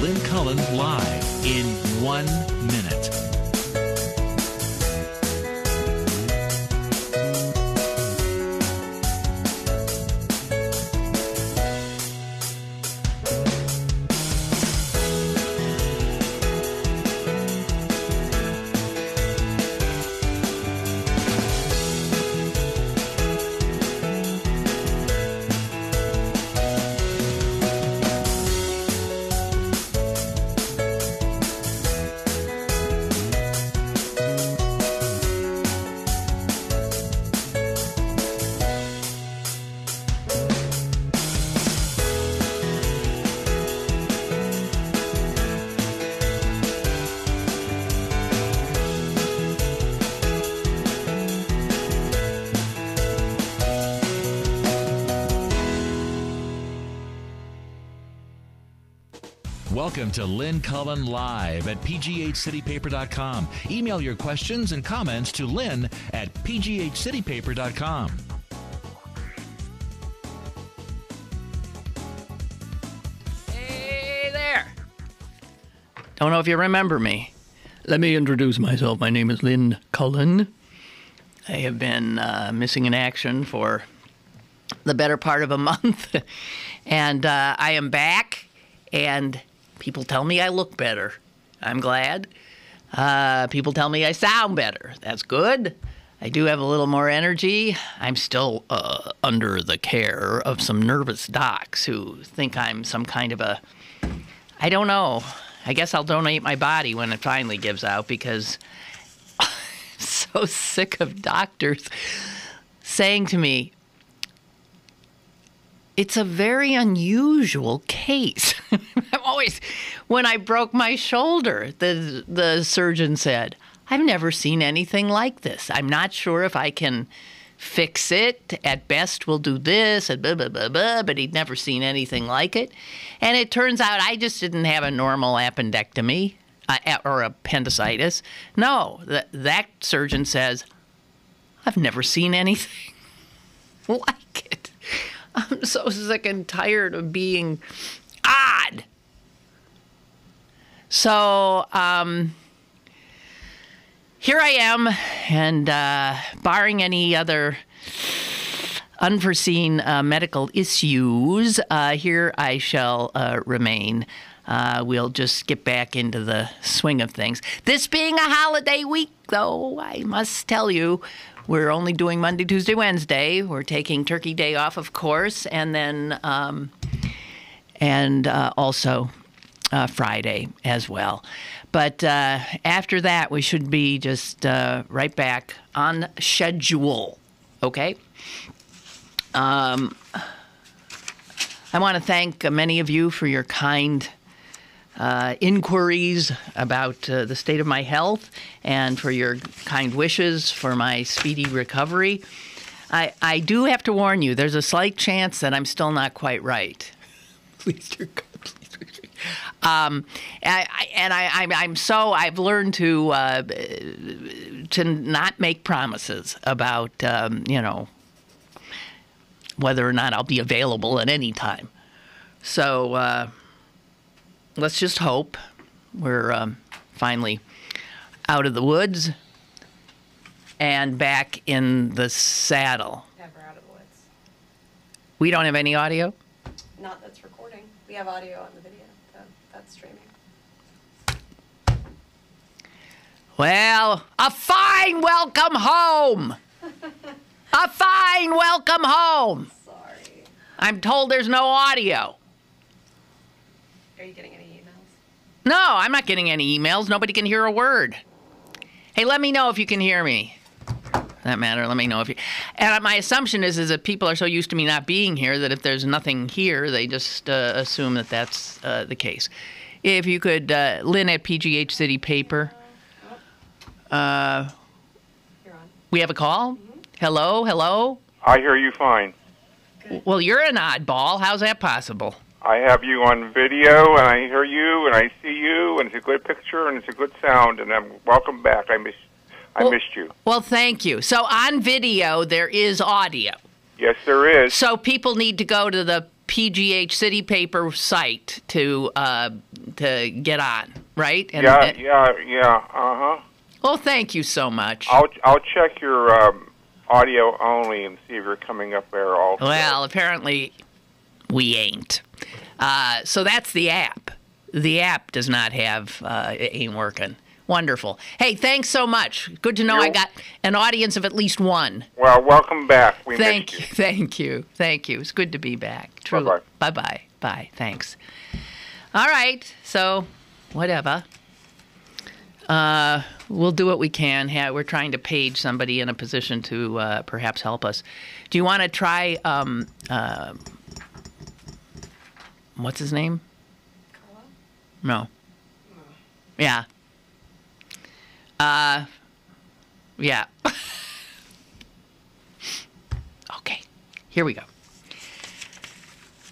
Lynn Cullen live in 1 minute. Welcome to Lynn Cullen Live at pghcitypaper.com. Email your questions and comments to Lynn at pghcitypaper.com. Hey there. Don't know if you remember me. Let me introduce myself. My name is Lynn Cullen. I have been missing in action for the better part of a month. And I am back, and people tell me I look better. I'm glad. People tell me I sound better. That's good. I do have a little more energy. I'm still under the care of some nervous docs who think I'm some kind of a... I don't know. I guess I'll donate my body when it finally gives out, because I'm so sick of doctors saying to me, it's a very unusual case. I'm always, when I broke my shoulder, the surgeon said, I've never seen anything like this. I'm not sure if I can fix it. At best, we'll do this, and blah, blah, blah, blah, but he'd never seen anything like it. And it turns out I just didn't have a normal appendectomy or appendicitis. No, that surgeon says, I've never seen anything like it. I'm so sick and tired of being odd. So, here I am, and barring any other unforeseen medical issues, here I shall remain. We'll just get back into the swing of things. This being a holiday week, though, I must tell you, we're only doing Monday, Tuesday, Wednesday. We're taking Turkey Day off, of course, and then also Friday as well. But after that, we should be just right back on schedule. Okay. I want to thank many of you for your kind inquiries about the state of my health and for your kind wishes for my speedy recovery. I do have to warn you, there's a slight chance that I'm still not quite right. Please, dear God, please. I've learned to not make promises about, whether or not I'll be available at any time. So, let's just hope we're finally out of the woods and back in the saddle. Never out of the woods. We don't have any audio? Not that's recording. We have audio on the video. That's streaming. Well, a fine welcome home! A fine welcome home! Sorry. I'm told there's no audio. Are you getting any emails? No, I'm not getting any emails. Nobody can hear a word. Hey, let me know if you can hear me. For that matter, let me know if you... And my assumption is that people are so used to me not being here that if there's nothing here, they just assume that that's the case. If you could, Lynn at PGH City Paper. You're on. We have a call? Mm-hmm. Hello? I hear you fine. Good. Well, you're an oddball. How's that possible? I have you on video, and I hear you, and I see you, and it's a good picture, and it's a good sound, and welcome back. I missed you. Well, thank you. So on video, there is audio. Yes, there is. So people need to go to the PGH City Paper site to get on, right? And, yeah. Well, thank you so much. I'll check your audio only and see if you're coming up there also. Well, apparently we ain't. So that's the app. The app does not have, it ain't working. Wonderful. Hey, thanks so much. Good to know I got an audience of at least one. Well, welcome back. We Thank missed you. Thank you. Thank you. It's good to be back. True. Bye-bye. Bye-bye. Bye. Thanks. All right. So, whatever. We'll do what we can. We're trying to page somebody in a position to perhaps help us. Do you want to try, what's his name? Carlo? No. Yeah. Yeah. Okay. Here we go.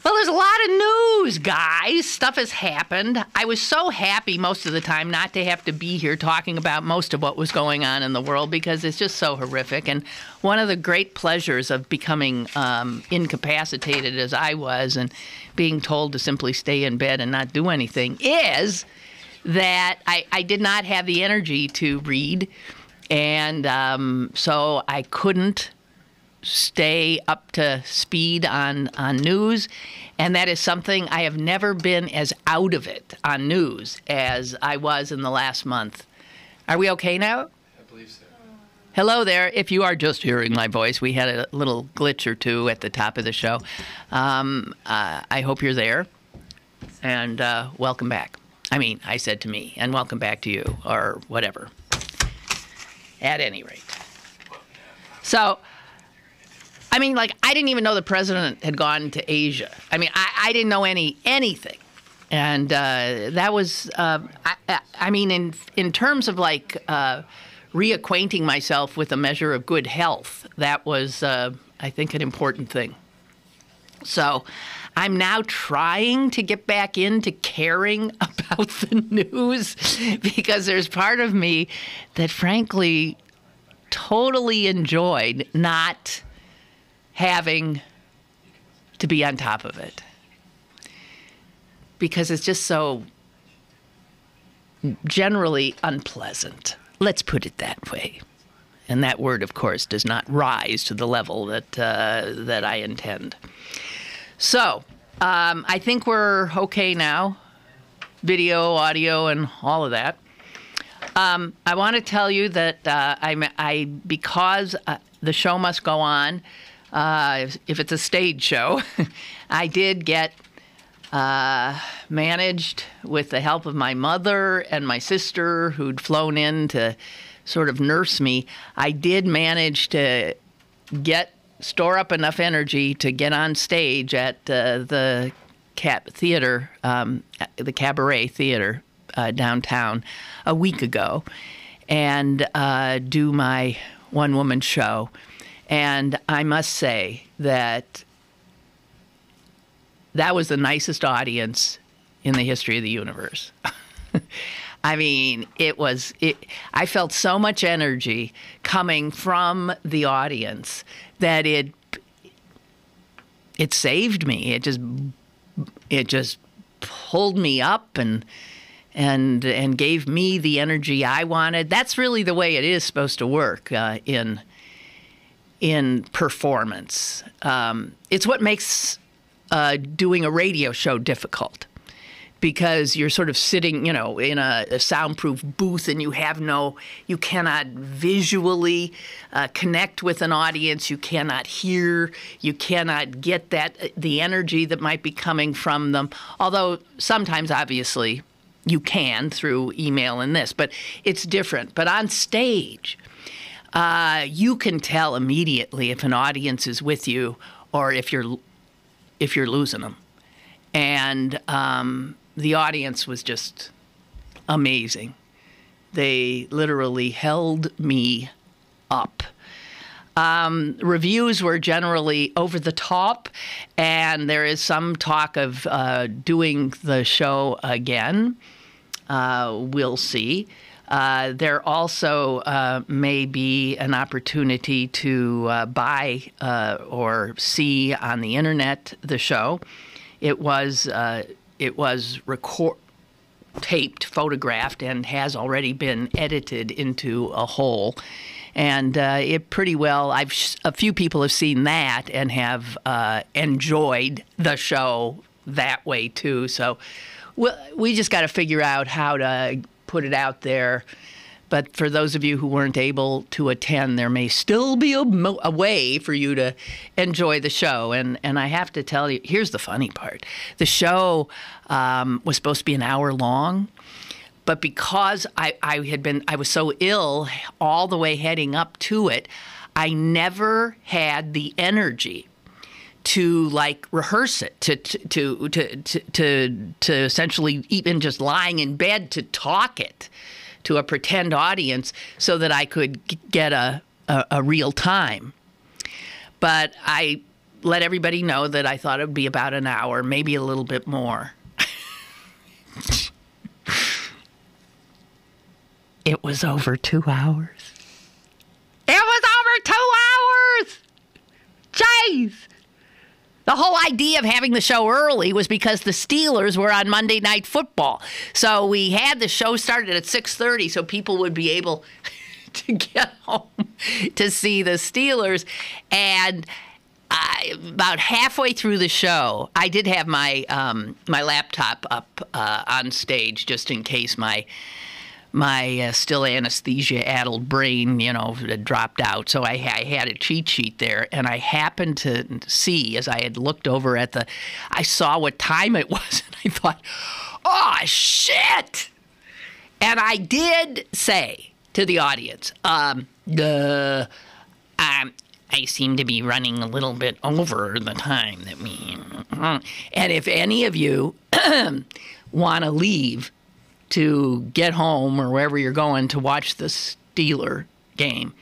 Well, there's a lot of news, guys. Stuff has happened. I was so happy most of the time not to have to be here talking about most of what was going on in the world because it's just so horrific. And one of the great pleasures of becoming incapacitated as I was and being told to simply stay in bed and not do anything is that I did not have the energy to read. And so I couldn't stay up to speed on news, and that is something I have never been as out of it on news as I was in the last month. Are we okay now? I believe so. Hello there. If you are just hearing my voice, we had a little glitch or two at the top of the show. I hope you're there, and welcome back. I mean, I said to me, and welcome back to you, or whatever. At any rate. So, I mean, like, I didn't even know the president had gone to Asia. I mean, I didn't know anything. And that was, I mean, in terms of, like, reacquainting myself with a measure of good health, that was, I think, an important thing. So I'm now trying to get back into caring about the news because there's part of me that, frankly, totally enjoyed not having to be on top of it because it's just so generally unpleasant. Let's put it that way. And that word, of course, does not rise to the level that I intend. So I think we're okay now, video, audio, and all of that. I want to tell you that because the show must go on, if it's a stage show, I did get managed with the help of my mother and my sister who'd flown in to sort of nurse me. I did manage to store up enough energy to get on stage at the theater, the Cabaret Theater downtown a week ago and do my one-woman show. And I must say that was the nicest audience in the history of the universe. I mean, I felt so much energy coming from the audience that it saved me. It just pulled me up and gave me the energy I wanted. That's really the way it is supposed to work in performance. It's what makes doing a radio show difficult. Because you're sort of sitting, in a soundproof booth and you cannot visually connect with an audience. You cannot hear. You cannot get the energy that might be coming from them. Although sometimes, obviously, you can through email and this, but it's different. But on stage, you can tell immediately if an audience is with you or if you're losing them. And the audience was just amazing. They literally held me up. Reviews were generally over the top, and there is some talk of doing the show again. We'll see. There also may be an opportunity to buy or see on the internet the show. It was taped, photographed, and has already been edited into a whole. And it pretty well, a few people have seen that and have enjoyed the show that way too. So we just got to figure out how to put it out there. But for those of you who weren't able to attend, there may still be a way for you to enjoy the show. And I have to tell you, here's the funny part. The show was supposed to be an hour long, but because I was so ill all the way heading up to it, I never had the energy to rehearse it, to essentially even just lying in bed to talk it to a pretend audience so that I could get a real time. But I let everybody know that I thought it would be about an hour, maybe a little bit more. It was over 2 hours. It was over 2 hours! Jeez! The whole idea of having the show early was because the Steelers were on Monday Night Football. So we had the show started at 6:30 so people would be able to get home to see the Steelers. And about halfway through the show, I did have my laptop up on stage just in case my still anesthesia-addled brain, had dropped out. So I had a cheat sheet there, and I happened to see, as I had looked over I saw what time it was, and I thought, oh, shit! And I did say to the audience, I seem to be running a little bit over the time that we... And if any of you want to leave to get home or wherever you're going to watch the Steeler game,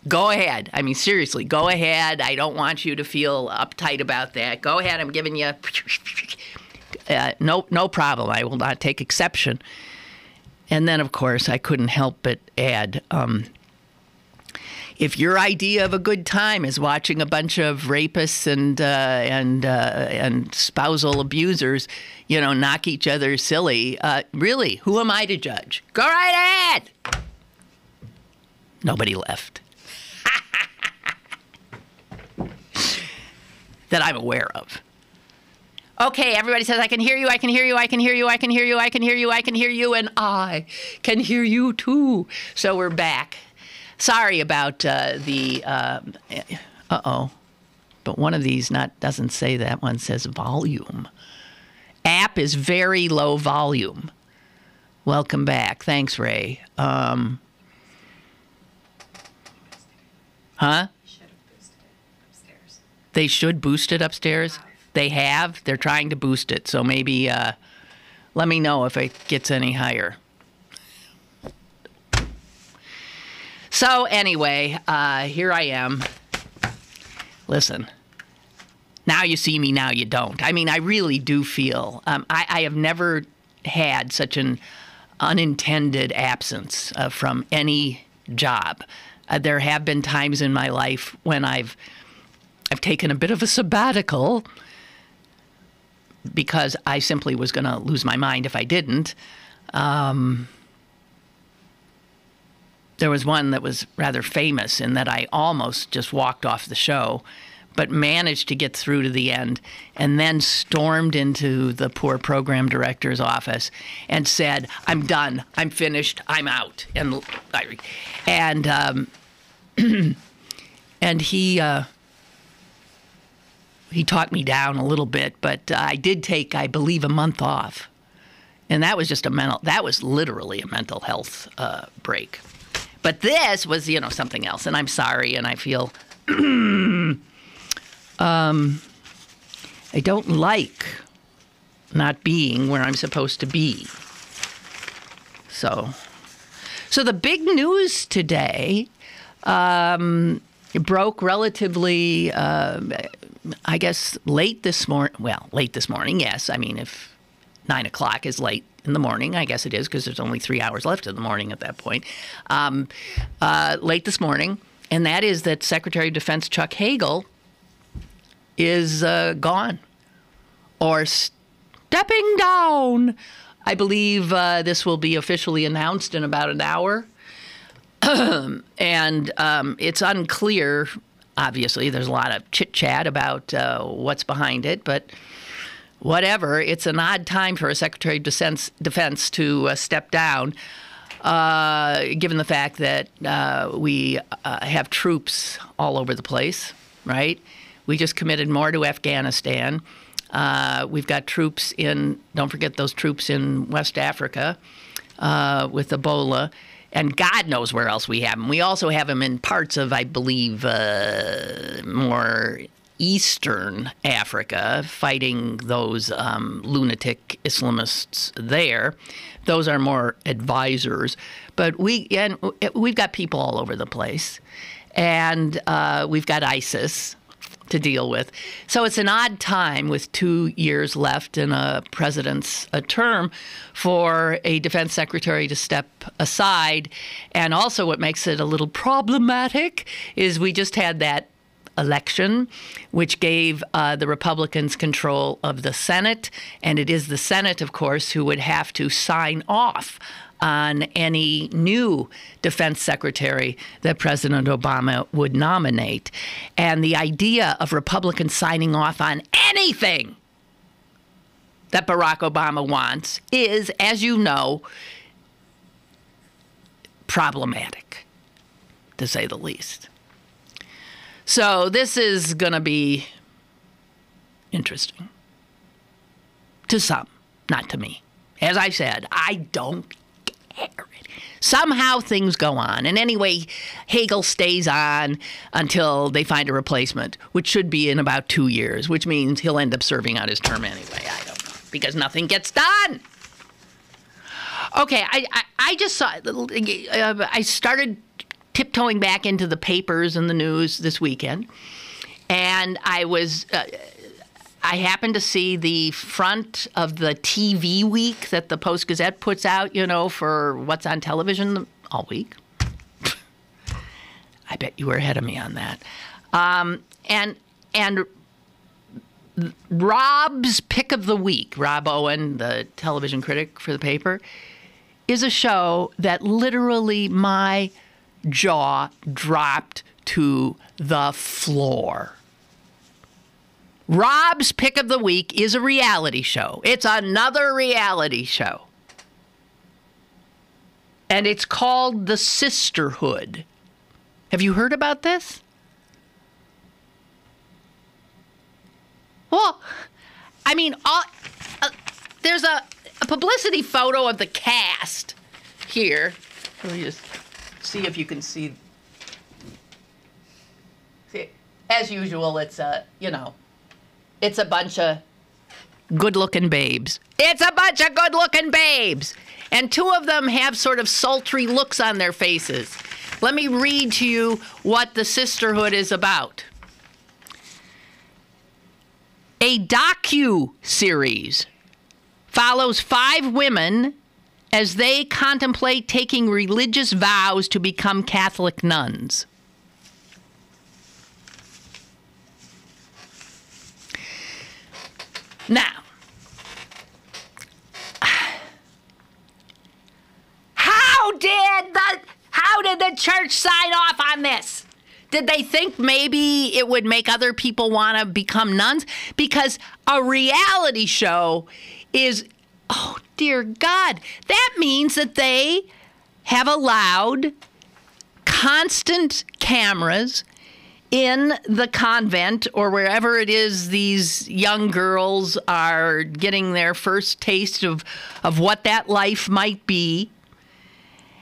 go ahead. I mean, seriously, go ahead. I don't want you to feel uptight about that. Go ahead. I'm giving you no problem. I will not take exception. And then, of course, I couldn't help but add, if your idea of a good time is watching a bunch of rapists and spousal abusers, knock each other silly, really, who am I to judge? Go right ahead. Nobody left that I'm aware of. Okay, everybody says, I can hear you, I can hear you, I can hear you, I can hear you, I can hear you, I can hear you, and I can hear you too. So we're back. Sorry about the, but one of these doesn't say that. One says volume. App is very low volume. Welcome back. Thanks, Ray. Huh? They should boost it upstairs? They have? They're trying to boost it. So maybe let me know if it gets any higher. So anyway, here I am. Listen, now you see me, now you don't. I mean, I really do feel, I have never had such an unintended absence from any job. There have been times in my life when I've taken a bit of a sabbatical because I simply was going to lose my mind if I didn't. There was one that was rather famous in that I almost just walked off the show, but managed to get through to the end, and then stormed into the poor program director's office and said, I'm done, I'm finished, I'm out. And he talked me down a little bit, but I did take, I believe, a month off. And that was just that was literally a mental health break. But this was, something else, and I'm sorry, and I feel I don't like not being where I'm supposed to be. So the big news today broke relatively, I guess, late this morning. Well, late this morning, yes. I mean, if 9 o'clock is late in the morning. I guess it is because there's only 3 hours left in the morning at that point. Late this morning, and that is that Secretary of Defense Chuck Hagel is gone or stepping down. I believe this will be officially announced in about an hour. And it's unclear, obviously. There's a lot of chit-chat about what's behind it, but whatever. It's an odd time for a Secretary of Defense to step down, given the fact that we have troops all over the place, right? We just committed more to Afghanistan. We've got troops in, don't forget those troops in West Africa with Ebola. And God knows where else we have them. We also have them in parts of, I believe, more eastern Africa, fighting those lunatic Islamists there. Those are more advisors. But we've got people all over the place. And we've got ISIS to deal with. So it's an odd time with 2 years left in a president's term for a defense secretary to step aside. And also what makes it a little problematic is we just had that election, which gave the Republicans control of the Senate. And it is the Senate, of course, who would have to sign off on any new defense secretary that President Obama would nominate. And the idea of Republicans signing off on anything that Barack Obama wants is, as you know, problematic, to say the least. So this is going to be interesting. To some, not to me. As I said, I don't care. Somehow things go on. And anyway, Hagel stays on until they find a replacement, which should be in about 2 years, which means he'll end up serving out his term anyway. I don't know, because nothing gets done. Okay, I just saw, I started tiptoeing back into the papers and the news this weekend, and I happened to see the front of the TV week that the Post-Gazette puts out, for what's on television all week. I bet you were ahead of me on that. And Rob's Pick of the Week, Rob Owen, the television critic for the paper, is a show that literally my jaw dropped to the floor. Rob's Pick of the Week is a reality show. It's another reality show. And it's called The Sisterhood. Have you heard about this? Well, I mean, there's a publicity photo of the cast here. Let me just see if you can see. See, as usual, it's it's a bunch of good-looking babes. It's a bunch of good-looking babes. And two of them have sort of sultry looks on their faces. Let me read to you what The Sisterhood is about. A docu-series follows 5 women as they contemplate taking religious vows to become Catholic nuns. Now, how did the church sign off on this? Did they think maybe it would make other people want to become nuns? Because a reality show is, oh dear God, that means that they have allowed constant cameras in the convent or wherever it is these young girls are getting their first taste of what that life might be.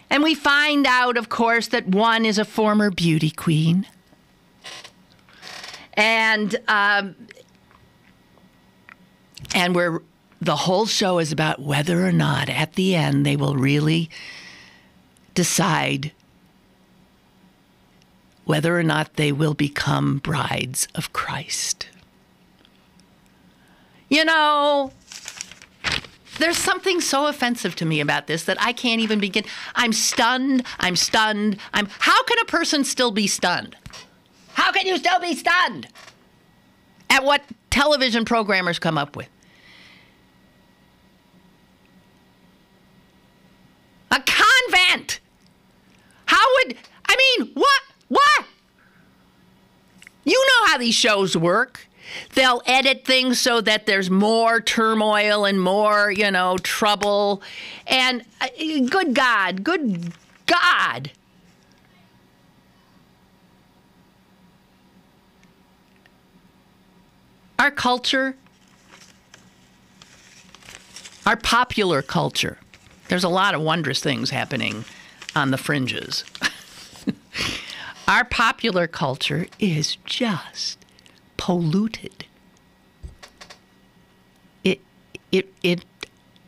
And we find out, of course, that one is a former beauty queen. And where the whole show is about whether or not at the end they will really decide whether or not they will become brides of Christ. There's something so offensive to me about this that I can't even begin. I'm stunned. How can a person still be stunned? How can you still be stunned at what television programmers come up with? A convent! What? You know how these shows work. They'll edit things so that there's more turmoil and more, trouble. And good God. Our culture, our popular culture, there's a lot of wondrous things happening on the fringes. Our popular culture is just polluted. It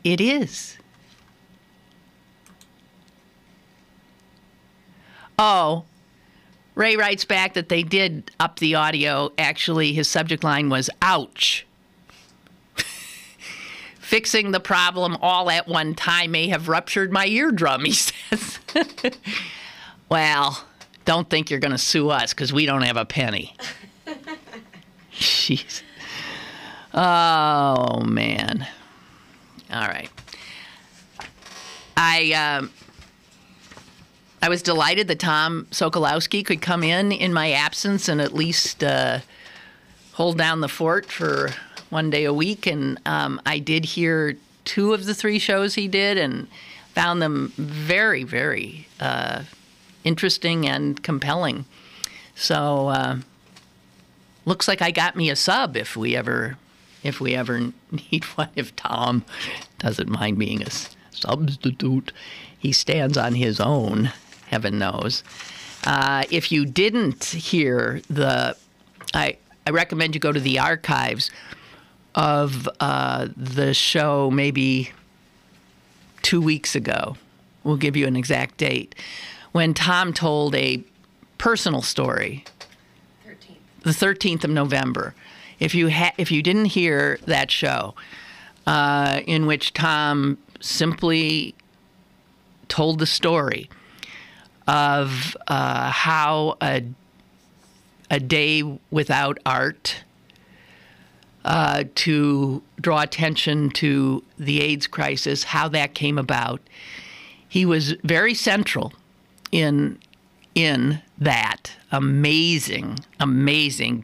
is. Oh, Ray writes back that they did up the audio. Actually, his subject line was "ouch." Fixing the problem all at one time may have ruptured my eardrum, he says. Well, don't think you're going to sue us because we don't have a penny. Jeez. Oh, man. All right. I was delighted that Tom Sokolowski could come in my absence and at least hold down the fort for one day a week. And I did hear 2 of the 3 shows he did and found them very, very interesting and compelling. So looks like I got me a sub if we ever need one. If Tom doesn't mind being a substitute, he stands on his own. Heaven knows. If you didn't hear I recommend you go to the archives of the show maybe 2 weeks ago. We'll give you an exact date. When Tom told a personal story. 13th. The 13th of November. If you didn't hear that show, in which Tom simply told the story of how a day without art to draw attention to the AIDS crisis, how that came about. He was very central in that amazing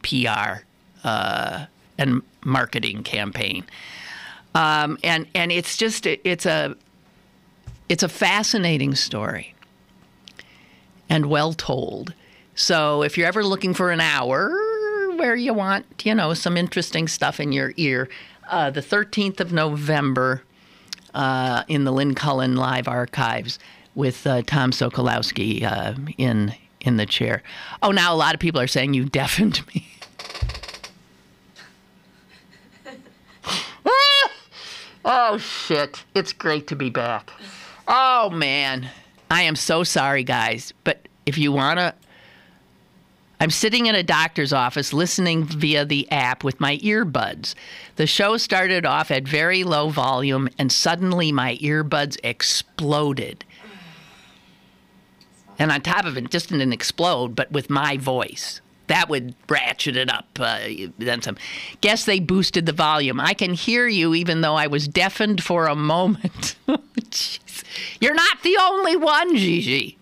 PR and marketing campaign. And it's just it's a fascinating story and well told. So if you're ever looking for an hour where you want, some interesting stuff in your ear, the 13th of November in the Lynn Cullen Live Archives with Tom Sokolowski in the chair. Oh, now a lot of people are saying you deafened me. Oh, shit. It's great to be back. Oh, man. I am so sorry, guys. But if you want to... I'm sitting in a doctor's office listening via the app with my earbuds. The show started off at very low volume, and suddenly my earbuds exploded. And on top of it, just didn't explode, but with my voice. That would ratchet it up, then some. Guess they boosted the volume. I can hear you even though I was deafened for a moment. Jeez. You're not the only one, Gigi.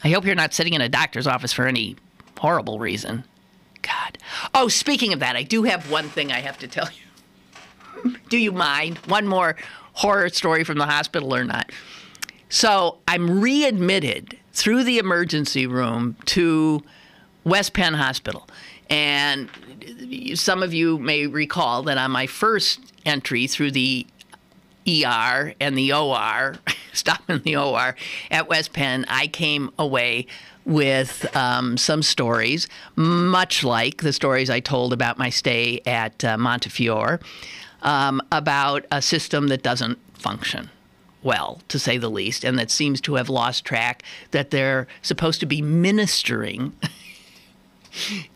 I hope you're not sitting in a doctor's office for any horrible reason. God. Oh, speaking of that, I do have one thing I have to tell you. Do you mind? One more horror story from the hospital or not? So I'm readmitted through the emergency room to West Penn Hospital. And some of you may recall that on my first entry through the ER and the OR, stop in the OR at West Penn, I came away with some stories, much like the stories I told about my stay at Montefiore, about a system that doesn't function well, to say the least, and that seems to have lost track that they're supposed to be ministering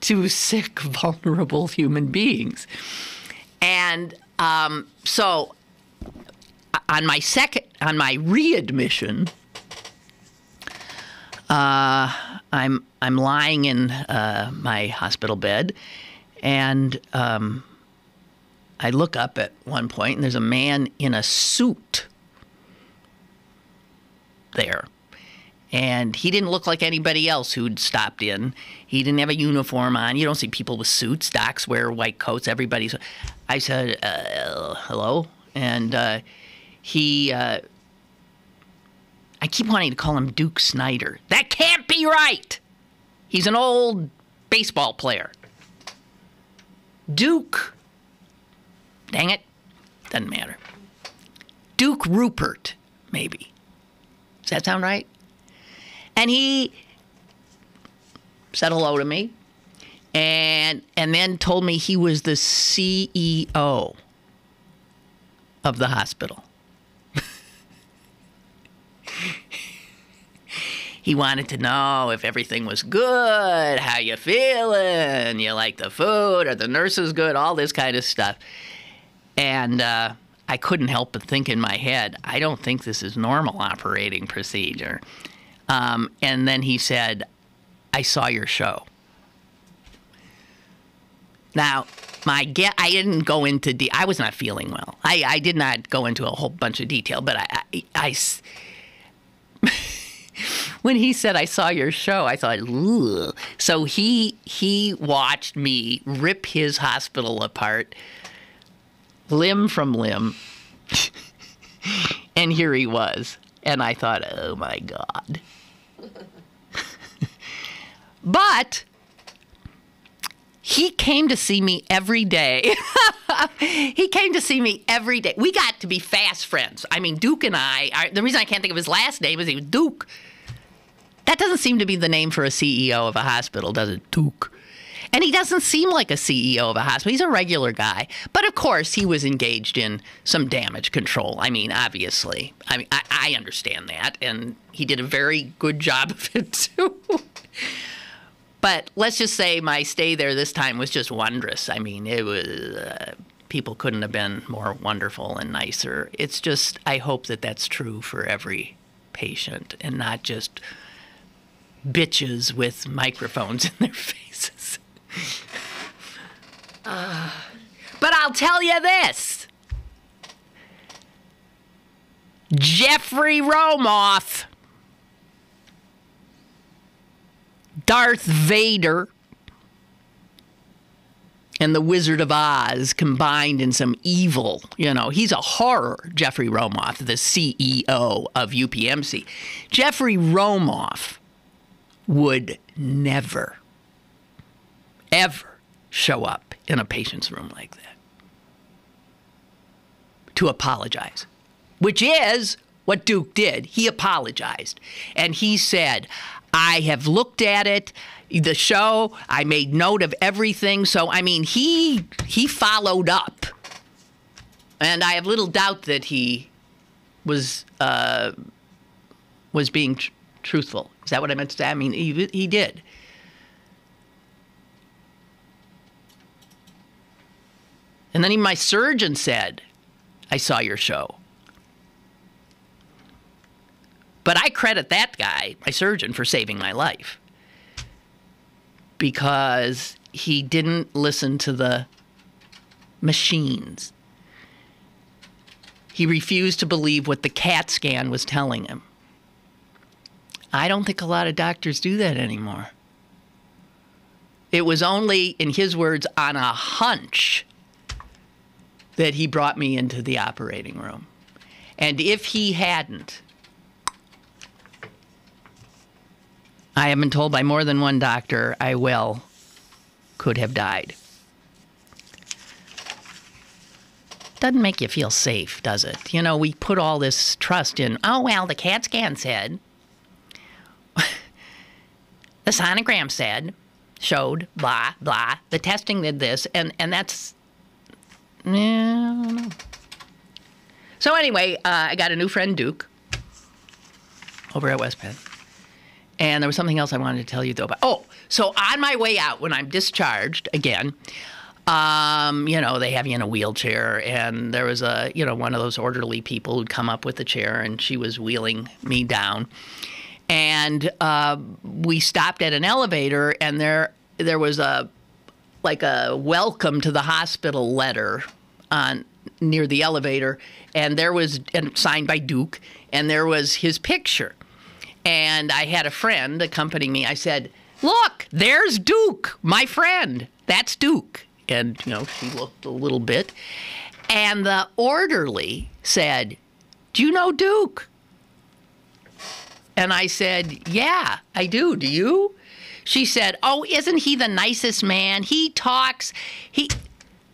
to sick, vulnerable human beings. And So on my readmission, I'm lying in my hospital bed, and I look up at one point, and there's a man in a suit there. And he didn't look like anybody else who'd stopped in. He didn't have a uniform on. You don't see people with suits. Docs wear white coats. Everybody's. I said, hello? And I keep wanting to call him Duke Snyder. That can't be right. He's an old baseball player. Duke. Dang it. Doesn't matter. Duke Rupert, maybe. Does that sound right? And he said hello to me and then told me he was the CEO of the hospital. He wanted to know if everything was good, how you feeling, you like the food, are the nurses good, all this kind of stuff. And I couldn't help but think in my head, I don't think this is normal operating procedure. And then he said, I saw your show. Now, I didn't go into I was not feeling well. I did not go into a whole bunch of detail, but I when he said, I saw your show, I thought, ugh. So he watched me rip his hospital apart, limb from limb, and here he was. And I thought, oh, my God. But he came to see me every day. He came to see me every day. We got to be fast friends. I mean, Duke and the reason I can't think of his last name is he was Duke. That doesn't seem to be the name for a CEO of a hospital, does it? Duke. And he doesn't seem like a CEO of a hospital. He's a regular guy. But, of course, he was engaged in some damage control. I mean, obviously. I understand that. And he did a very good job of it, too. But let's just say my stay there this time was just wondrous. I mean, it was people couldn't have been more wonderful and nicer. It's just, I hope that that's true for every patient and not just bitches with microphones in their faces. But I'll tell you this. Jeffrey Romoff, Darth Vader, and the Wizard of Oz combined in some evil, he's a horror, Jeffrey Romoff, the CEO of UPMC. Jeffrey Romoff would never, ever show up in a patient's room like that to apologize, which is what Duke did. He apologized, and he said, I have looked at it, the show, I made note of everything. So, I mean, he followed up. And I have little doubt that he was being truthful. Is that what I meant to say? I mean, he did. And then even my surgeon said, I saw your show. But I credit that guy, my surgeon, for saving my life. Because he didn't listen to the machines. He refused to believe what the CAT scan was telling him. I don't think a lot of doctors do that anymore. It was only, in his words, on a hunch that he brought me into the operating room. And if he hadn't, I have been told by more than one doctor I could have died. Doesn't make you feel safe, does it? We put all this trust in, the CAT scan said, the sonogram said, showed, blah, blah, the testing did this, and that's, I don't know. So anyway, I got a new friend, Duke, over at West Penn. And there was something else I wanted to tell you, though. So on my way out, when I'm discharged again, They have you in a wheelchair, and there was one of those orderly people who'd come up with the chair, and she was wheeling me down. And we stopped at an elevator, and there was a welcome to the hospital letter near the elevator, and signed by Duke, and there was his picture. And I had a friend accompany me. I said, "Look, there's Duke, my friend. That's Duke." And, she looked a little bit. And the orderly said, "Do you know Duke?" And I said, "Yeah, I do. Do you?" She said, "Oh, isn't he the nicest man? He talks.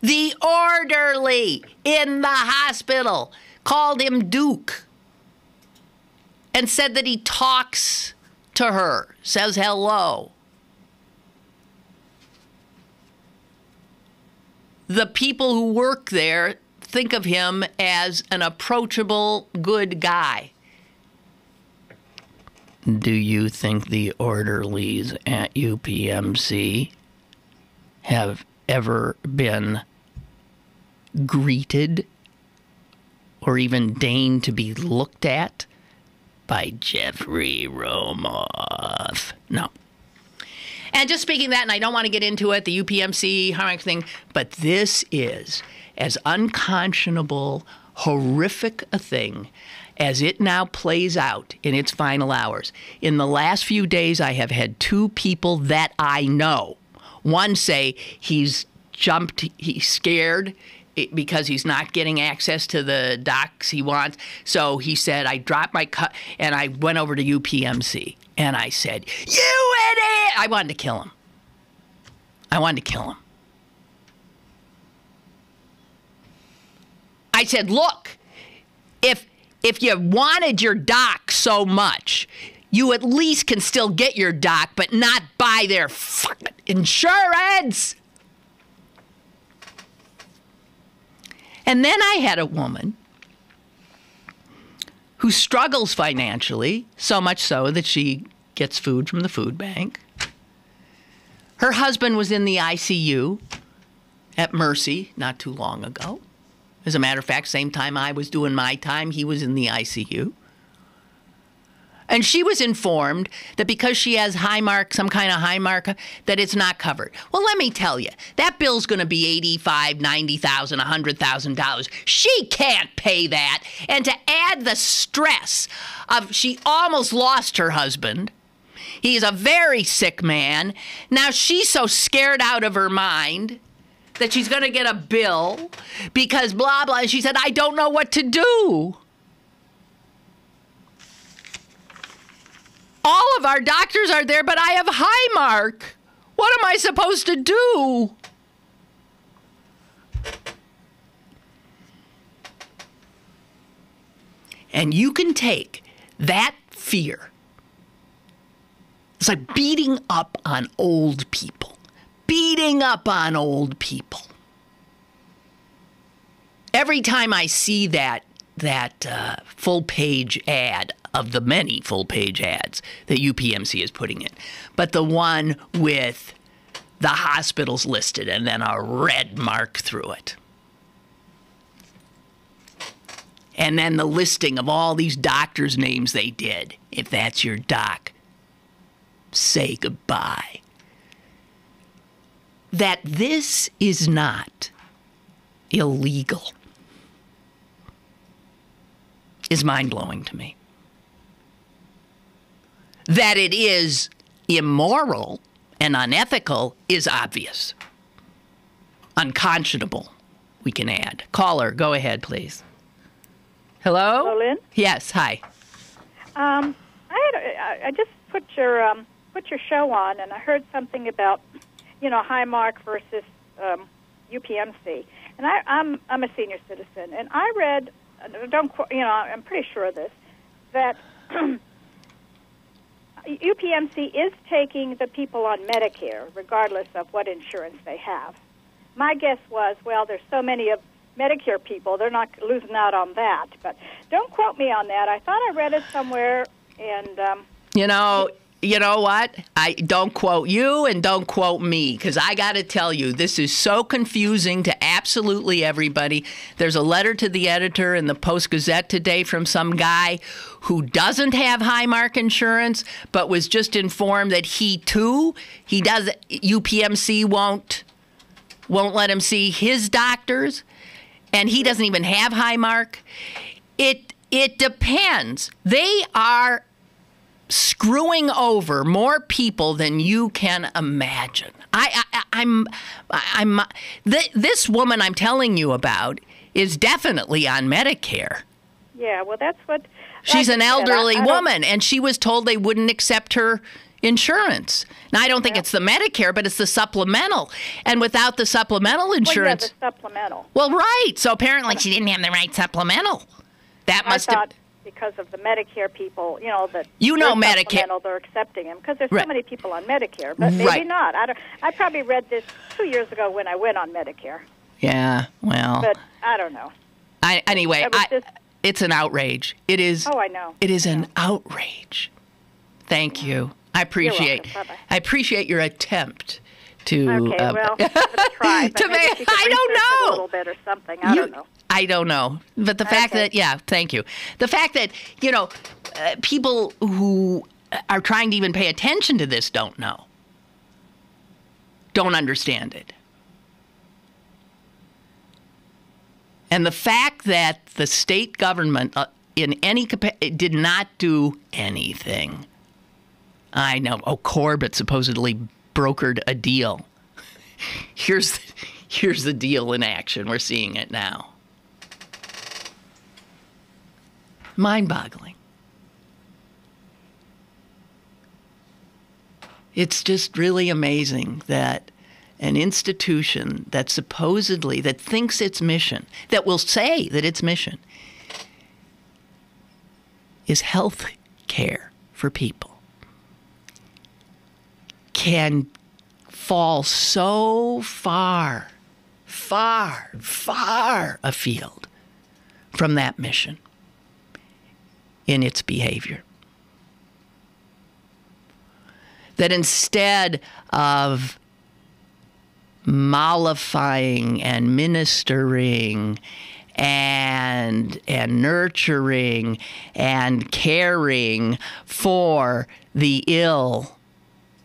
The orderly in the hospital called him Duke and said that he talks to her, says hello." The people who work there think of him as an approachable, good guy. Do you think the orderlies at UPMC have ever been greeted or even deigned to be looked at by Jeffrey Romoff? No. And just speaking of that, and I don't want to get into it, the UPMC Harmonic thing, but this is as unconscionable, horrific a thing as it now plays out in its final hours. In the last few days, I have had two people that I know. One say he's scared because he's not getting access to the docs he wants. So he said, I dropped my cut and I went over to UPMC. And I said, "You idiot!" I wanted to kill him. I said, "Look, if you wanted your doc so much, you at least can still get your doc, but not buy their fucking insurance." And then I had a woman who struggles financially, so much so that she gets food from the food bank. Her husband was in the ICU at Mercy not too long ago. As a matter of fact, same time I was doing my time, he was in the ICU. And she was informed that because she has some kind of Highmark, that it's not covered. Well, let me tell you, that bill's going to be $85,000, $90,000, $100,000. She can't pay that. And to add the stress of she almost lost her husband. He's a very sick man. Now she's so scared out of her mind that she's going to get a bill because blah, blah. And she said, "I don't know what to do." All of our doctors are there, but I have Highmark. What am I supposed to do? And you can take that fear. It's like beating up on old people. Every time I see that full-page ad of the many full-page ads that UPMC is putting in, but the one with the hospitals listed and then a red mark through it. And then the listing of all these doctors' names they did. If that's your doc, say goodbye. That this is not illegal is mind-blowing to me. That it is immoral and unethical is obvious. Unconscionable, we can add. Caller, go ahead, please. Hello? Hello, Lynn? Yes, hi. I just put your show on, and I heard something about, Highmark versus UPMC. And I'm a senior citizen, and I read, I'm pretty sure of this, that UPMC is taking the people on Medicare, regardless of what insurance they have. My guess was, well, there's so many of Medicare people, they're not losing out on that. But don't quote me on that. I thought I read it somewhere, and... you know what? I don't quote you and don't quote me, because I got to tell you, this is so confusing to absolutely everybody. There's a letter to the editor in the Post-Gazette today from some guy who doesn't have Highmark insurance, but was just informed that UPMC won't let him see his doctors, and he doesn't even have Highmark. It depends. They are screwing over more people than you can imagine. This woman I'm telling you about is definitely on Medicare. Yeah, well, that's what... She's an elderly woman, and she was told they wouldn't accept her insurance. Now, I don't think it's the Medicare, but it's the supplemental. And without the supplemental insurance... Well, yeah, the supplemental. Well, right. So apparently she didn't have the right supplemental. That must have... because of the Medicare people, that Medicare, they're accepting him because there's so many people on Medicare, but maybe not. I probably read this 2 years ago when I went on Medicare. Yeah, well, but I don't know. It's an outrage. It is. Oh, I know. It is an outrage. Thank you. I appreciate. I appreciate your attempt to. Okay, well, try. But I don't know. A little bit or something. I don't know. I don't know. But the fact that, thank you. The fact that, people who are trying to even pay attention to this don't know. Don't understand it. And the fact that the state government in any capacity did not do anything. I know. Oh, Corbett supposedly brokered a deal. Here's the deal in action. We're seeing it now. Mind-boggling. It's just really amazing that an institution that thinks its mission, that will say that its mission is health care for people, can fall so far afield from that mission in its behavior. That instead of mollifying and ministering and nurturing and caring for the ill,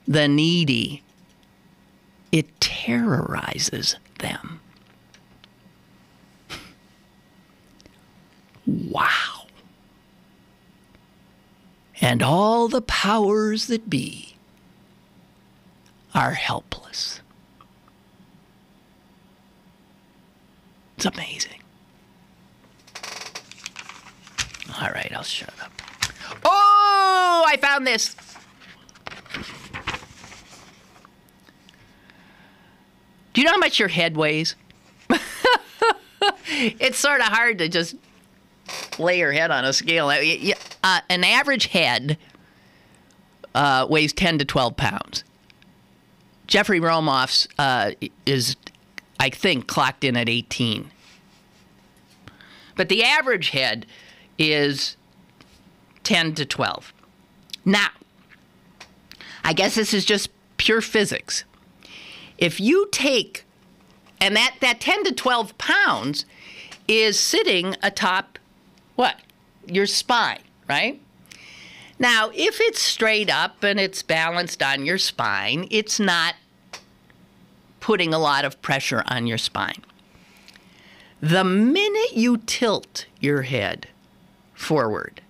the needy, it terrorizes them. Wow. And all the powers that be are helpless. It's amazing. All right, I'll shut up. Oh, I found this. Do you know how much your head weighs? It's sort of hard to just lay your head on a scale. An average head weighs 10 to 12 pounds. Jeffrey Romoff's is, I think, clocked in at 18. But the average head is 10 to 12. Now, I guess this is just pure physics. If you take, and that 10 to 12 pounds is sitting atop what? Your spine, right? Now, if it's straight up and it's balanced on your spine, it's not putting a lot of pressure on your spine. The minute you tilt your head forward,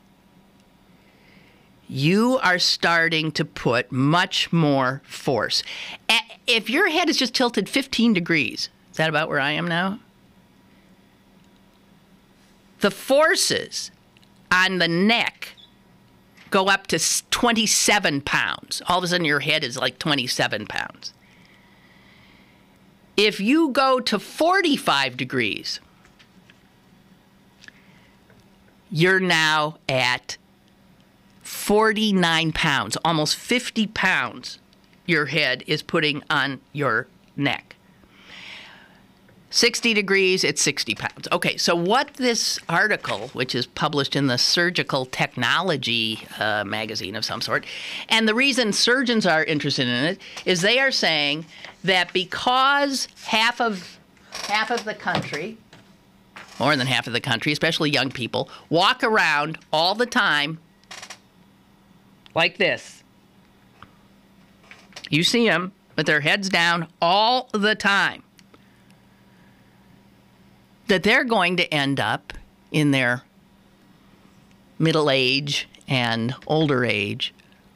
you are starting to put much more force. If your head is just tilted 15 degrees, is that about where I am now? The forces on the neck go up to 27 pounds. All of a sudden, your head is like 27 pounds. If you go to 45 degrees, you're now at 49 pounds, almost 50 pounds your head is putting on your neck. 60 degrees, it's 60 pounds. Okay, so what this article, which is published in the Surgical Technology magazine of some sort, and the reason surgeons are interested in it is they are saying that because half of the country, more than half of the country, especially young people, walk around all the time like this. You see them with their heads down all the time. That they're going to end up in their middle age and older age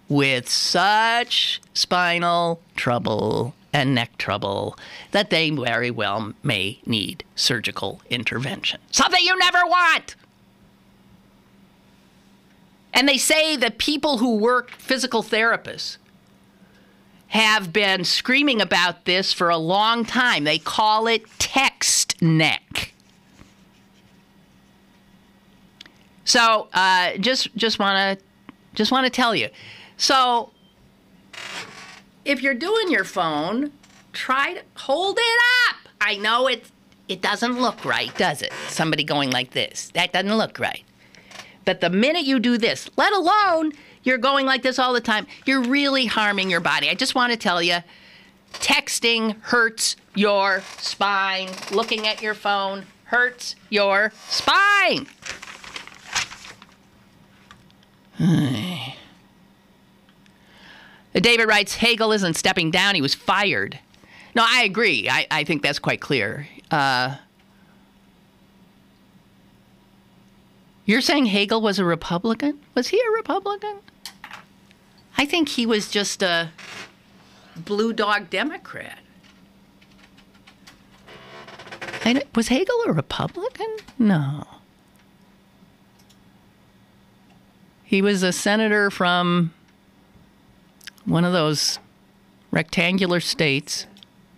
with such spinal trouble and neck trouble that they very well may need surgical intervention. Something you never want! And they say that people who work, physical therapists, have been screaming about this for a long time. They call it text neck. So, just want to tell you. So, if you're doing your phone, try to hold it up. I know it doesn't look right, does it? Somebody going like this. That doesn't look right. But the minute you do this, let alone you're going like this all the time, you're really harming your body. I just want to tell you, texting hurts your spine. Looking at your phone hurts your spine. David writes, Hagel isn't stepping down, he was fired. No, I agree. I think that's quite clear. You're saying Hagel was a Republican? Was he a Republican? I think he was just a blue dog Democrat. Was Hagel a Republican? No. He was a senator from one of those rectangular states.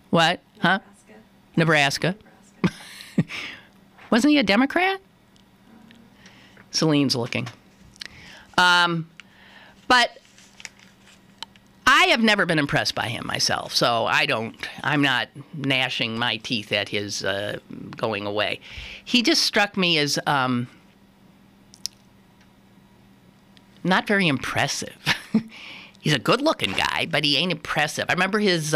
What? Huh? Nebraska. Wasn't he a Democrat? Celine's looking. But I have never been impressed by him myself, so I'm not gnashing my teeth at his going away. He just struck me as not very impressive. He's a good-looking guy, but he ain't impressive. I remember his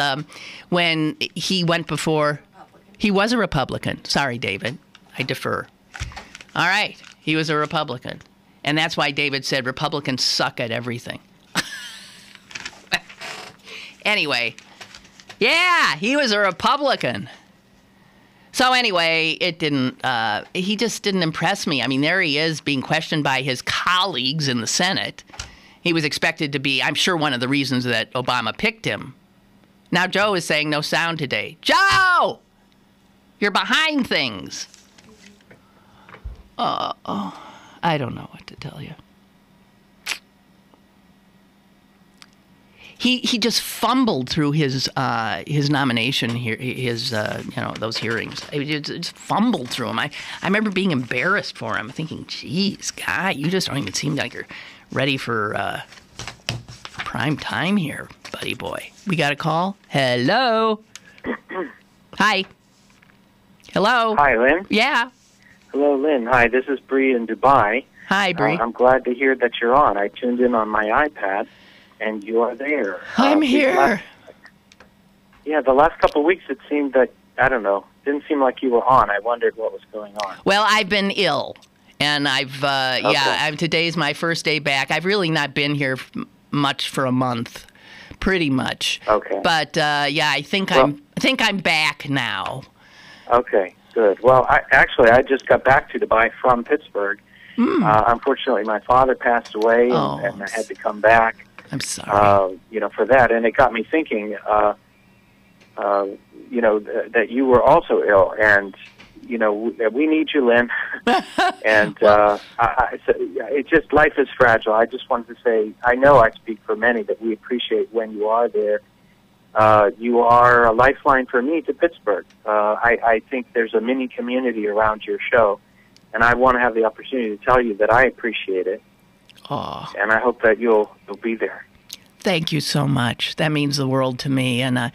when he went before. He was a Republican. Sorry, David. I defer. All right. He was a Republican. And that's why David said Republicans suck at everything. Anyway. Yeah, he was a Republican. So anyway, he just didn't impress me. I mean, there he is being questioned by his colleagues in the Senate. He was expected to be, I'm sure, one of the reasons that Obama picked him. Now Joe is saying no sound today. Joe! You're behind things. I don't know what to tell you. He just fumbled through his nomination here, those hearings. He just fumbled through them. I remember being embarrassed for him, thinking, "Geez, guy, you just don't even seem like you're ready for prime time here, buddy boy." We got a call. Hello. Hi. Hello. Hi, Lynn. Yeah. Hello, Lynn. Hi, this is Bree in Dubai. Hi, Bree. I'm glad to hear that you're on. I tuned in on my iPad, and you are there. I'm here. The last couple of weeks it seemed that, I don't know, didn't seem like you were on. I wondered what was going on. Well, I've been ill, and today's my first day back. I've really not been here much for a month, pretty much. Okay. But I think I'm back now. Okay, good. Well, I just got back to Dubai from Pittsburgh. Unfortunately, my father passed away, and I had to come back. I'm sorry. For that, and it got me thinking. That you were also ill, and we need you, Lynn. And it's just, life is fragile. I just wanted to say, I know I speak for many, that we appreciate when you are there. You are a lifeline for me to Pittsburgh. I think there's a mini community around your show, and I want to have the opportunity to tell you that I appreciate it. Oh. And I hope that you'll be there. Thank you so much. That means the world to me. And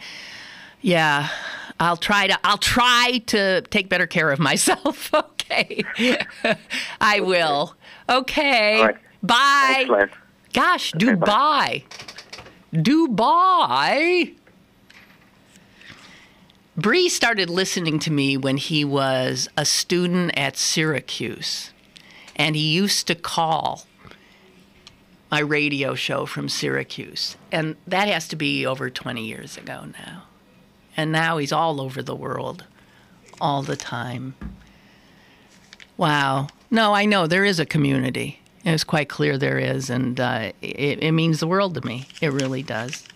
I'll try to take better care of myself. Okay. I will. Okay. All right. Bye. Thanks, Lynn. Gosh, Okay, Dubai. Dubai. Bree started listening to me when he was a student at Syracuse, and he used to call my radio show from Syracuse, and that has to be over 20 years ago now. And now he's all over the world, all the time. Wow. No, I know there is a community. It's quite clear there is, and it means the world to me. It really does.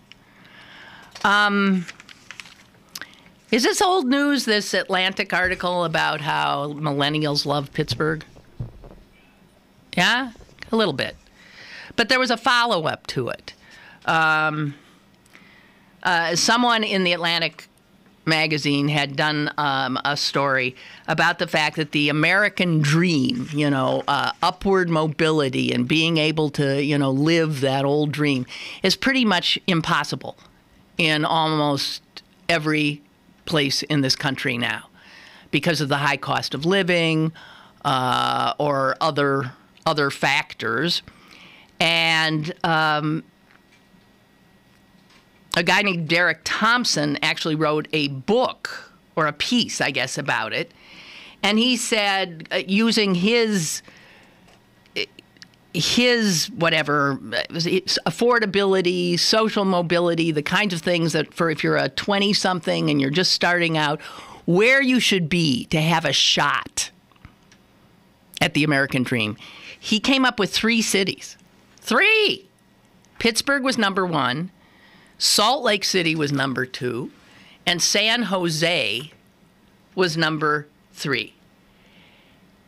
Is this old news, this Atlantic article about how millennials love Pittsburgh? Yeah, a little bit. But there was a follow-up to it. Someone in the Atlantic magazine had done a story about the fact that the American dream, upward mobility and being able to, live that old dream is pretty much impossible in almost every place in this country now because of the high cost of living or other factors. And a guy named Derek Thompson actually wrote a book or a piece, I guess, about it. And he said, using his whatever, affordability, social mobility, the kinds of things that for if you're a 20-something and you're just starting out, where you should be to have a shot at the American dream. He came up with 3 cities. 3! Pittsburgh was number 1. Salt Lake City was number 2. And San Jose was number 3.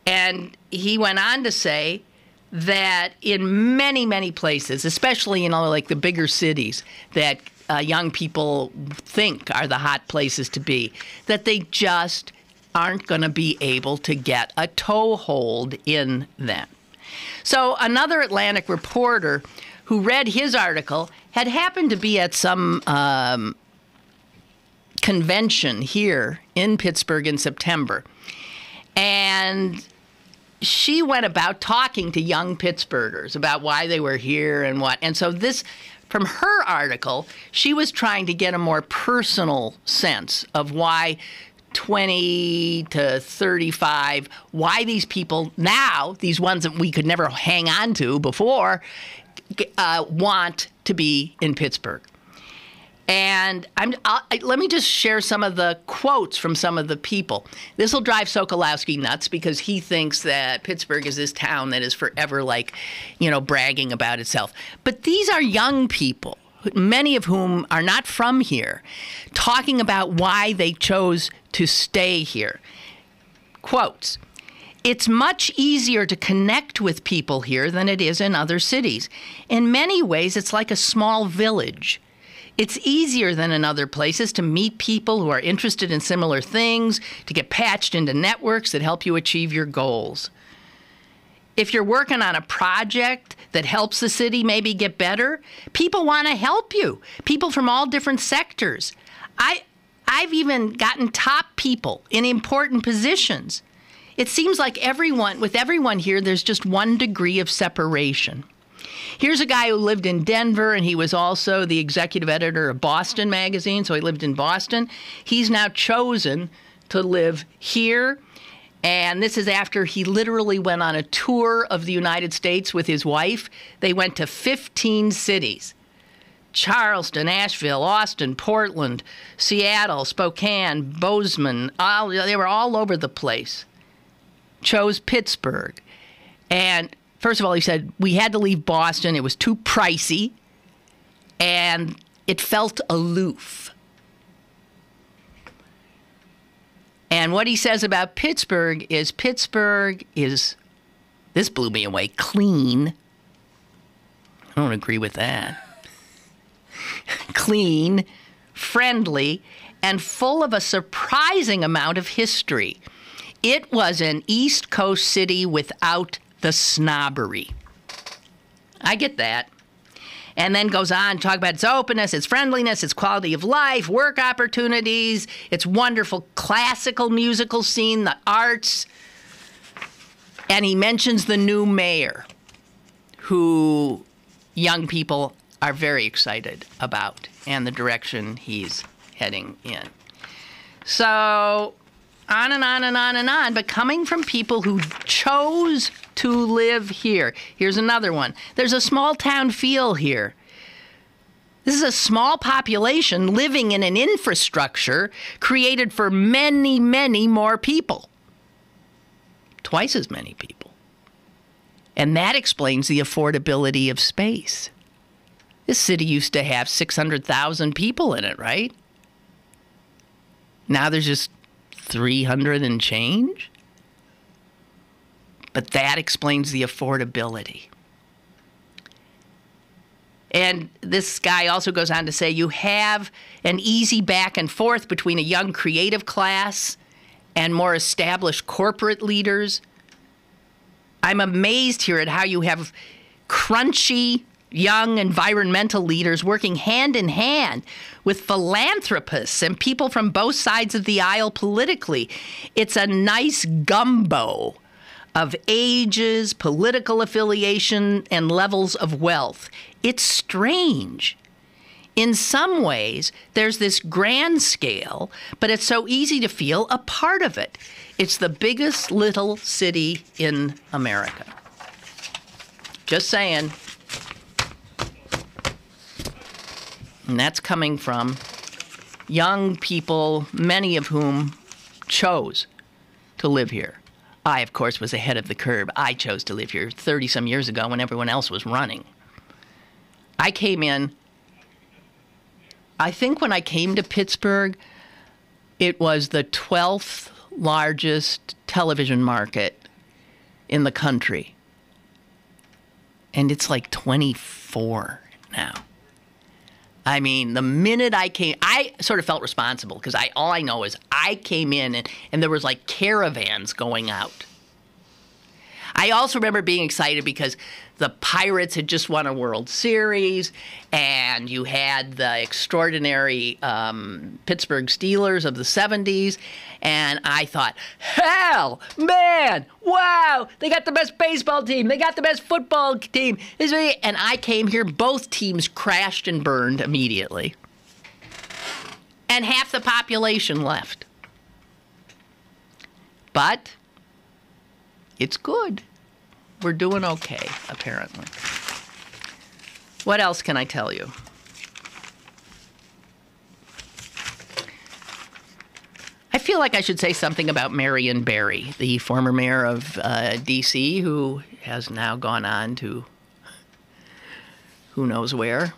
And he went on to say that in many, many places, especially in like the bigger cities that young people think are the hot places to be, that they just aren't going to be able to get a toehold in them. So another Atlantic reporter who read his article had happened to be at some convention here in Pittsburgh in September. And she went about talking to young Pittsburghers about why they were here and what. And so this, from her article, she was trying to get a more personal sense of why 20 to 35, why these people now, these ones that we could never hang on to before, want to be in Pittsburgh. And let me just share some of the quotes from some of the people. This will drive Sokolowski nuts because he thinks that Pittsburgh is this town that is forever bragging about itself. But these are young people, many of whom are not from here, talking about why they chose to stay here. Quotes, "It's much easier to connect with people here than it is in other cities. In many ways, it's like a small village. It's easier than in other places to meet people who are interested in similar things, to get patched into networks that help you achieve your goals. If you're working on a project that helps the city maybe get better, people want to help you. People from all different sectors. I've even gotten top people in important positions. It seems like with everyone here, there's just one degree of separation. Here's a guy who lived in Denver, and he was also the executive editor of Boston Magazine, so he lived in Boston. He's now chosen to live here, and this is after he literally went on a tour of the United States with his wife. They went to 15 cities: Charleston, Asheville, Austin, Portland, Seattle, Spokane, Bozeman. They were all over the place. Chose Pittsburgh. And first of all, he said, we had to leave Boston. It was too pricey, and it felt aloof. And what he says about Pittsburgh is this blew me away, clean. I don't agree with that. Clean, friendly, and full of a surprising amount of history. It was an East Coast city without the snobbery. I get that. And then goes on to talk about its openness, its friendliness, its quality of life, work opportunities, its wonderful classical musical scene, the arts. And he mentions the new mayor, who young people are very excited about, and the direction he's heading in. So on and on and on and on, but coming from people who chose to live here. Here's another one. There's a small town feel here. This is a small population living in an infrastructure created for many, many more people. Twice as many people. And that explains the affordability of space. This city used to have 600,000 people in it, right? Now there's just 300 and change. But that explains the affordability. And this guy also goes on to say you have an easy back and forth between a young creative class and more established corporate leaders. I'm amazed here at how you have crunchy young environmental leaders working hand in hand with philanthropists and people from both sides of the aisle politically. It's a nice gumbo of ages, political affiliation, and levels of wealth. It's strange. In some ways, there's this grand scale, but it's so easy to feel a part of it. It's the biggest little city in America. Just saying. And that's coming from young people, many of whom chose to live here. I, of course, was ahead of the curve. I chose to live here 30-some years ago when everyone else was running. I came in, I think when I came to Pittsburgh, it was the 12th largest television market in the country. And it's like 24 now. I mean, the minute I came, I sort of felt responsible because all I know is I came in and there was like caravans going out. I also remember being excited because the Pirates had just won a World Series, and you had the extraordinary Pittsburgh Steelers of the 70s, and I thought, hell, man, wow, they got the best baseball team, they got the best football team. And I came here, both teams crashed and burned immediately. And half the population left. But it's good. We're doing okay, apparently. What else can I tell you? I feel like I should say something about Marion Barry, the former mayor of D.C., who has now gone on to who knows where.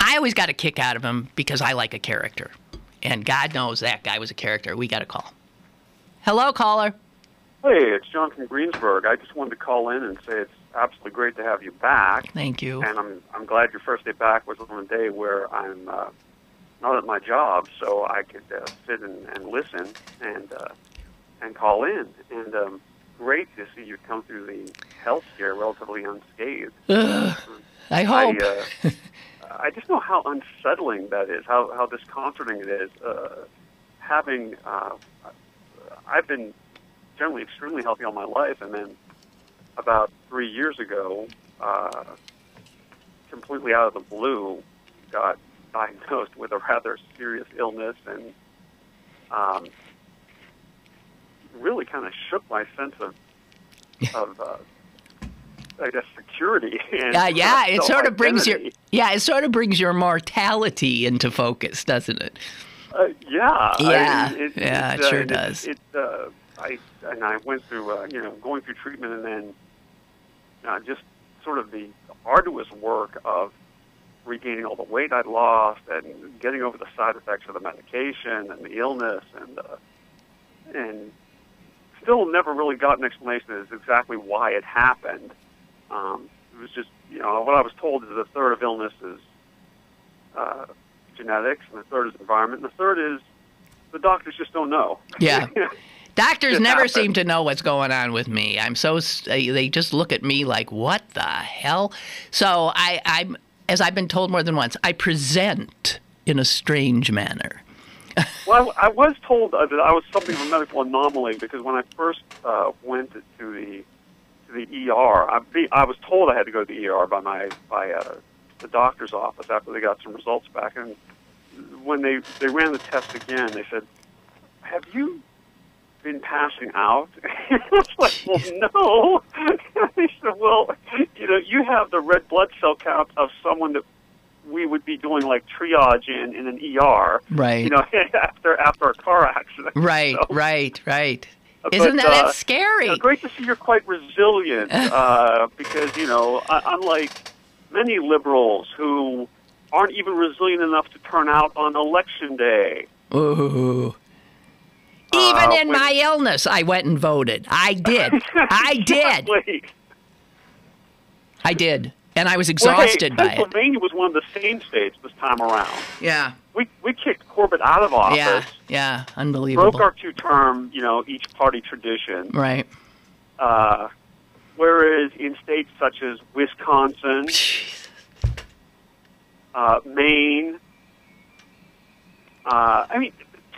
I always got a kick out of him because I like a character. And God knows that guy was a character. We got a call. Hello, caller. Hey, it's John from Greensburg. I just wanted to call in and say it's absolutely great to have you back. Thank you. And I'm glad your first day back was on a day where I'm not at my job, so I could sit and listen and call in. And great to see you come through the health scare relatively unscathed. I hope. I just know how unsettling that is, how disconcerting it is. I've been generally extremely healthy all my life, and then about 3 years ago, completely out of the blue, got diagnosed with a rather serious illness, and really kind of shook my sense of I guess security. And it sort of brings your mortality into focus, doesn't it? It sure does. I went through, going through treatment, and then just sort of the arduous work of regaining all the weight I'd lost and getting over the side effects of the medication and the illness, and still never really got an explanation as exactly why it happened. It was just, what I was told is a third of illness is genetics, and the third is environment, and the third is the doctors just don't know. Yeah. Doctors It never happened. seem to know what's going on with me. They just look at me like, what the hell? So I'm, as I've been told more than once, I present in a strange manner. Well, I was told that I was something of a medical anomaly because when I first went to the ER, I was told I had to go to the ER by the doctor's office after they got some results back. And when they ran the test again, they said, "Have you been passing out?" I was like, "Well, no." They said, "Well, you have the red blood cell count of someone that we would be doing like triage in an ER, right? After a car accident, right, so, right. Isn't that scary? Great to see you're quite resilient, because unlike many liberals who aren't even resilient enough to turn out on election day. Ooh. Even in my illness, I went and voted. I did. Exactly. I did. And I was exhausted by it. Pennsylvania was one of the same states this time around. Yeah. We kicked Corbett out of office. Yeah, unbelievable. Broke our two-term, each party tradition. Right. Whereas in states such as Wisconsin, Maine,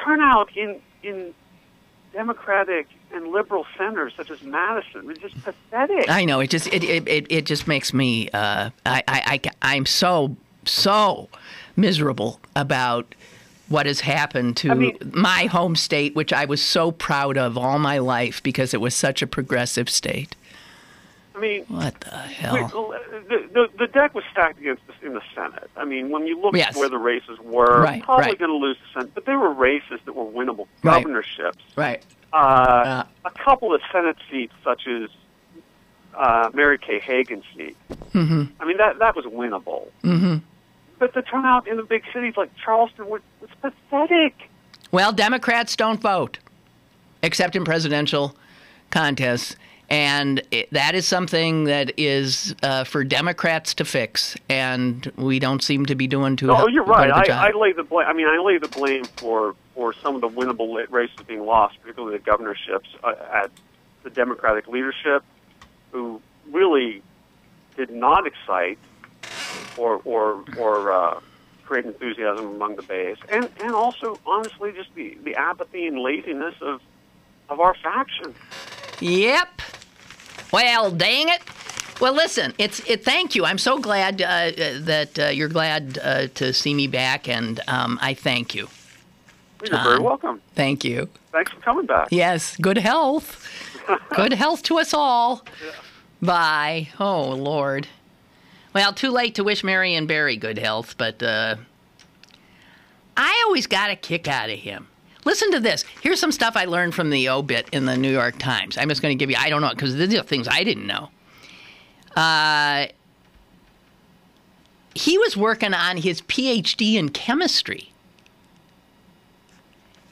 turnout in Democratic and liberal centers such as Madison was just pathetic. I know, it just makes me I'm so miserable about what has happened to my home state, which I was so proud of all my life because it was such a progressive state. What the hell? The deck was stacked against us in the Senate. When you look at where the races were, probably going to lose the Senate, but there were races that were winnable governorships. Right. A couple of Senate seats, such as Mary Kay Hagen's seat. Mm-hmm. That was winnable. Mm-hmm. But the turnout in the big cities like Charleston was pathetic. Well, Democrats don't vote, except in presidential contests. And that is something that is for Democrats to fix, and we don't seem to be doing too. Oh, you're right. I lay the blame. I lay the blame for some of the winnable races being lost, particularly the governorships, at the Democratic leadership, who really did not excite or create enthusiasm among the base, and also honestly just the apathy and laziness of our faction. Yep. Well, dang it. Well, listen, thank you. I'm so glad that you're glad to see me back, and I thank you. You're very welcome. Thank you. Thanks for coming back. Yes, good health. Good health to us all. Yeah. Bye. Oh, Lord. Well, too late to wish Marion Barry good health, but I always got a kick out of him. Listen to this. Here's some stuff I learned from the obit in the New York Times. I'm just going to give you, I don't know, because these are things I didn't know. He was working on his PhD in chemistry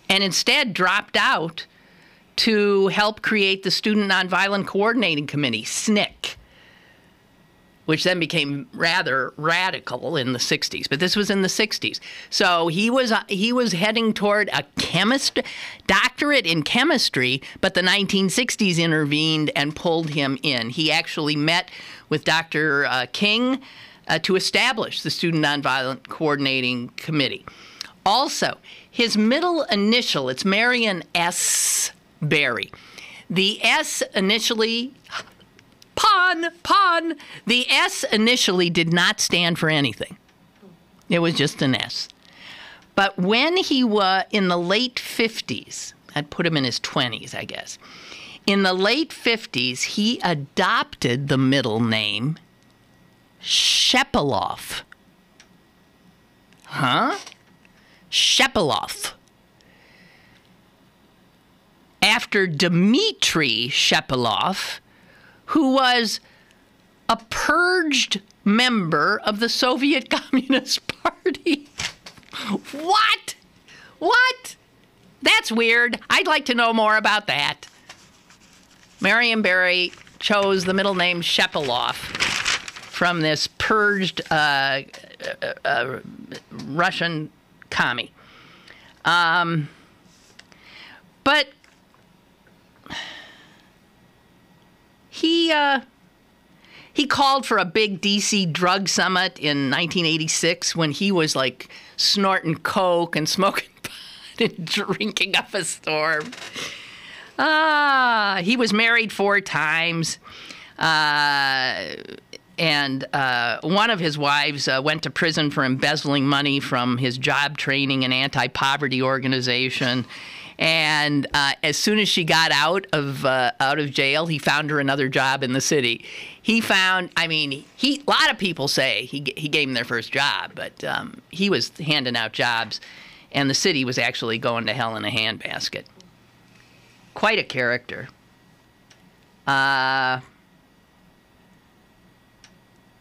and instead dropped out to help create the Student Nonviolent Coordinating Committee, SNCC, which then became rather radical in the 60s. But this was in the 60s. So he was heading toward a doctorate in chemistry, but the 1960s intervened and pulled him in. He actually met with Dr. King to establish the Student Nonviolent Coordinating Committee. Also, his middle initial, it's Marion S. Barry. The S initially... Pun! The S initially did not stand for anything. It was just an S. But when he was in the late 50s, I'd put him in his 20s, I guess. In the late 50s, he adopted the middle name Shepeloff. Shepeloff. After Dmitry Shepeloff, who was a purged member of the Soviet Communist Party. What? That's weird. I'd like to know more about that. Marion Barry chose the middle name Shepeloff from this purged Russian commie. But he called for a big D.C. drug summit in 1986 when he was like snorting coke and smoking pot and drinking up a storm. He was married 4 times. And one of his wives went to prison for embezzling money from his job training and anti-poverty organization. And as soon as she got out of jail, he found her another job in the city. A lot of people say he gave them their first job, but he was handing out jobs, and the city was actually going to hell in a handbasket. Quite a character.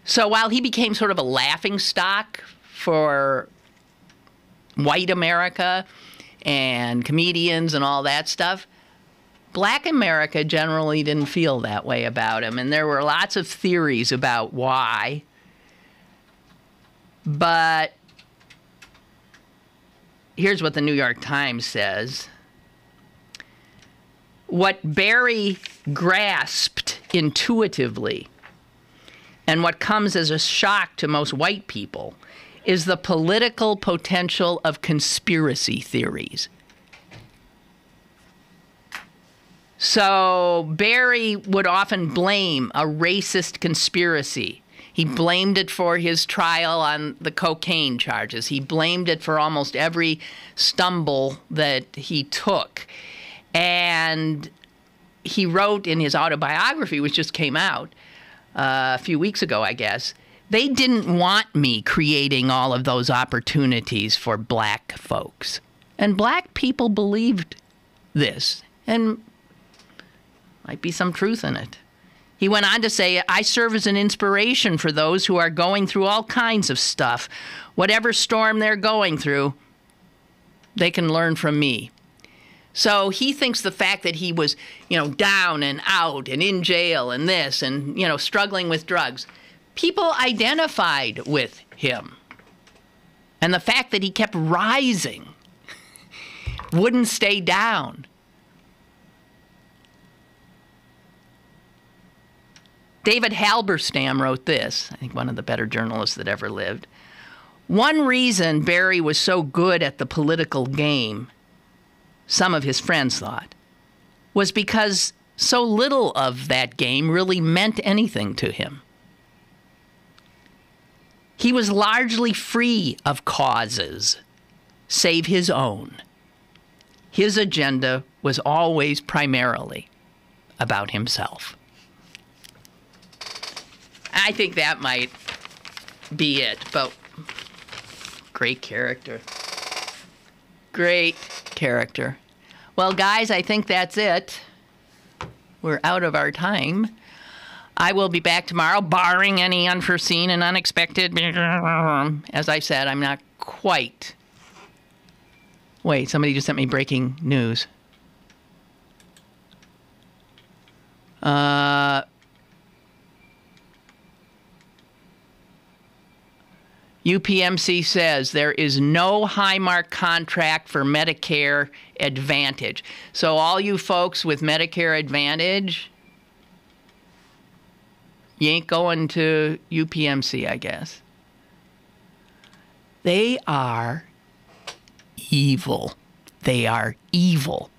So while he became sort of a laughingstock for white America and comedians and all that stuff, Black America generally didn't feel that way about him. And there were lots of theories about why. But here's what the New York Times says. What Barry grasped intuitively, and what comes as a shock to most white people, is the political potential of conspiracy theories. So Barry would often blame a racist conspiracy. He blamed it for his trial on the cocaine charges. He blamed it for almost every stumble that he took. And he wrote in his autobiography, which just came out a few weeks ago, I guess, they didn't want me creating all of those opportunities for black folks. And black people believed this, and might be some truth in it. He went on to say, I serve as an inspiration for those who are going through all kinds of stuff. Whatever storm they're going through, they can learn from me. So he thinks the fact that he was, down and out and in jail and this and, struggling with drugs, people identified with him. And the fact that he kept rising, wouldn't stay down. David Halberstam wrote this, I think one of the better journalists that ever lived. One reason Barry was so good at the political game, some of his friends thought, was because so little of that game really meant anything to him. He was largely free of causes, save his own. His agenda was always primarily about himself. I think that might be it, but great character. Great character. Well, guys, I think that's it. We're out of our time. I will be back tomorrow, barring any unforeseen and unexpected. As I said, I'm not quite. Wait, somebody just sent me breaking news. UPMC says there is no Highmark contract for Medicare Advantage. So all you folks with Medicare Advantage, you ain't going to UPMC, I guess. They are evil. They are evil.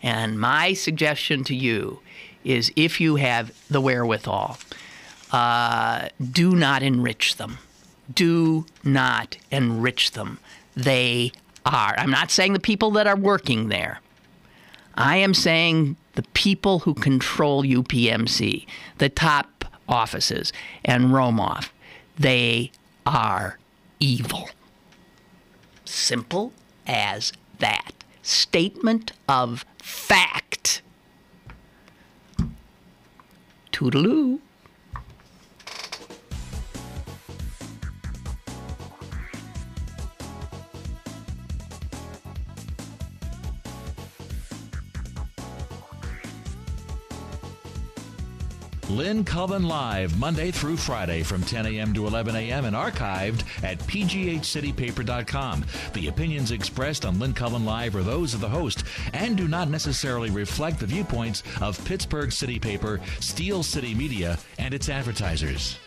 And my suggestion to you is, if you have the wherewithal, do not enrich them. Do not enrich them. They are. I'm not saying the people that are working there. I am saying the people who control UPMC, the top offices, and roam off. They are evil. Simple as that. Statement of fact. Toodaloo. Lynn Cullen Live, Monday through Friday from 10 a.m. to 11 a.m. and archived at pghcitypaper.com. The opinions expressed on Lynn Cullen Live are those of the host and do not necessarily reflect the viewpoints of Pittsburgh City Paper, Steel City Media, and its advertisers.